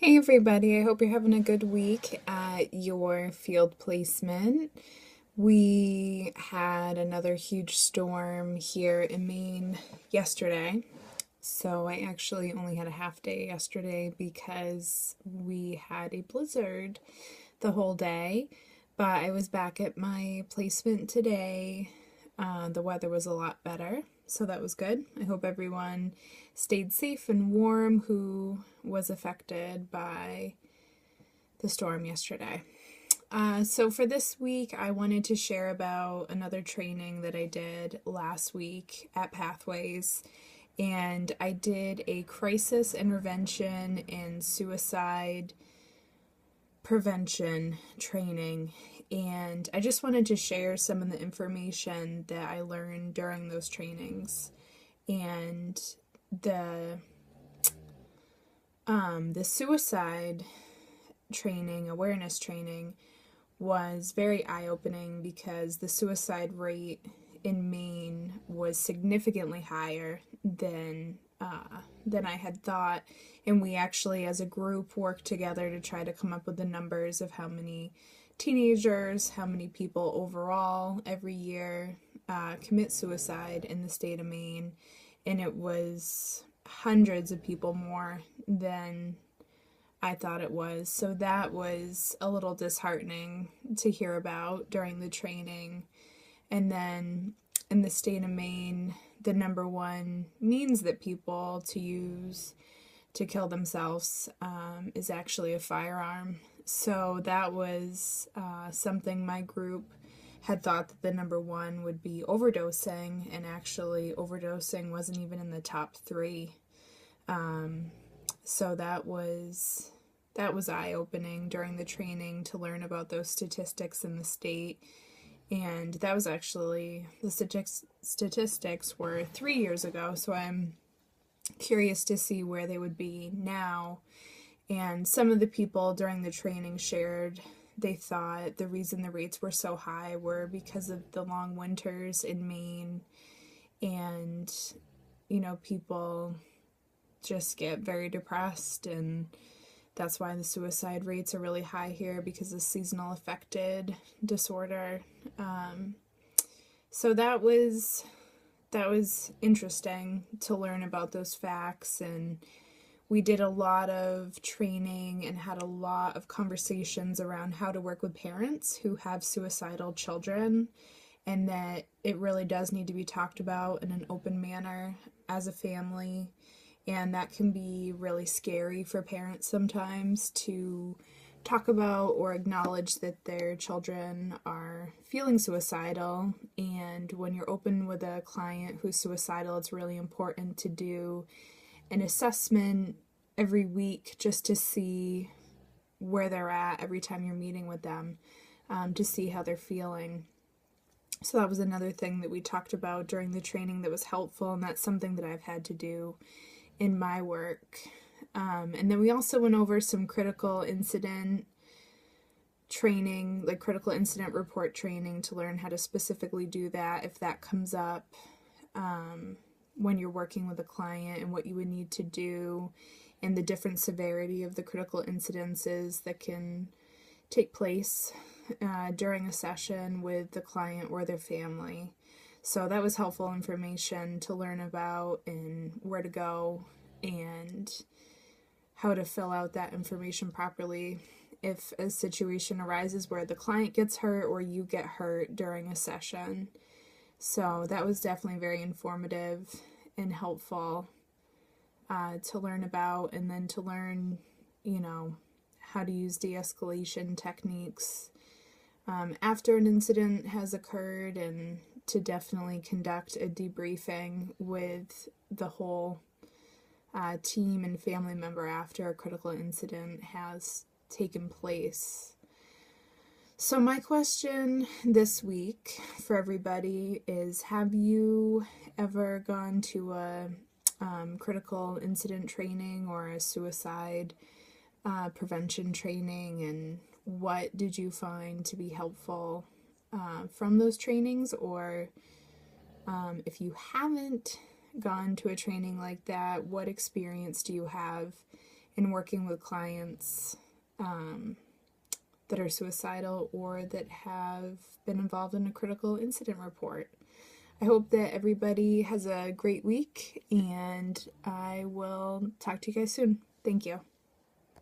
Hey everybody, I hope you're having a good week at your field placement. We had another huge storm here in Maine yesterday. So I actually only had a half day yesterday because we had a blizzard the whole day. But I was back at my placement today. The weather was a lot better, so that was good. I hope everyone stayed safe and warm who was affected by the storm yesterday. So for this week, I wanted to share about another training that I did last week at Pathways. And I did a crisis intervention and suicide prevention training. And I just wanted to share some of the information that I learned during those trainings. And the the suicide training, awareness training, was very eye-opening because the suicide rate in Maine was significantly higher than I had thought, and we actually, as a group, worked together to try to come up with the numbers of how many teenagers, how many people overall every year commit suicide in the state of Maine, and it was hundreds of people more than I thought it was. So that was a little disheartening to hear about during the training. And then in the state of Maine, the number one means that people to use to kill themselves is actually a firearm. So that was something my group had thought that the number one would be overdosing, and actually overdosing wasn't even in the top three. So that was eye-opening during the training to learn about those statistics in the state. And that was actually, the statistics were 3 years ago, so I'm curious to see where they would be now. And some of the people during the training shared they thought the reason the rates were so high were because of the long winters in Maine, and people just get very depressed, and that's why the suicide rates are really high here, because of seasonal affected disorder. So that was interesting to learn about those facts, and we did a lot of training and had a lot of conversations around how to work with parents who have suicidal children, and that it really does need to be talked about in an open manner as a family. And that can be really scary for parents sometimes to talk about or acknowledge that their children are feeling suicidal. And when you're open with a client who's suicidal, it's really important to do an assessment every week just to see where they're at every time you're meeting with them, to see how they're feeling. So that was another thing that we talked about during the training that was helpful, and that's something that I've had to do in my work. And then we also went over some critical incident training, like critical incident report training, to learn how to specifically do that if that comes up when you're working with a client, and what you would need to do, and the different severity of the critical incidences that can take place during a session with the client or their family. So that was helpful information to learn about, and where to go and how to fill out that information properly if a situation arises where the client gets hurt or you get hurt during a session. So that was definitely very informative and helpful to learn about, and then to learn, how to use de-escalation techniques after an incident has occurred, and to definitely conduct a debriefing with the whole team and family member after a critical incident has taken place. So my question this week for everybody is, have you ever gone to a critical incident training or a suicide prevention training, and what did you find to be helpful from those trainings? Or if you haven't gone to a training like that, what experience do you have in working with clients that are suicidal or that have been involved in a critical incident report. I hope that everybody has a great week, and I will talk to you guys soon. Thank you.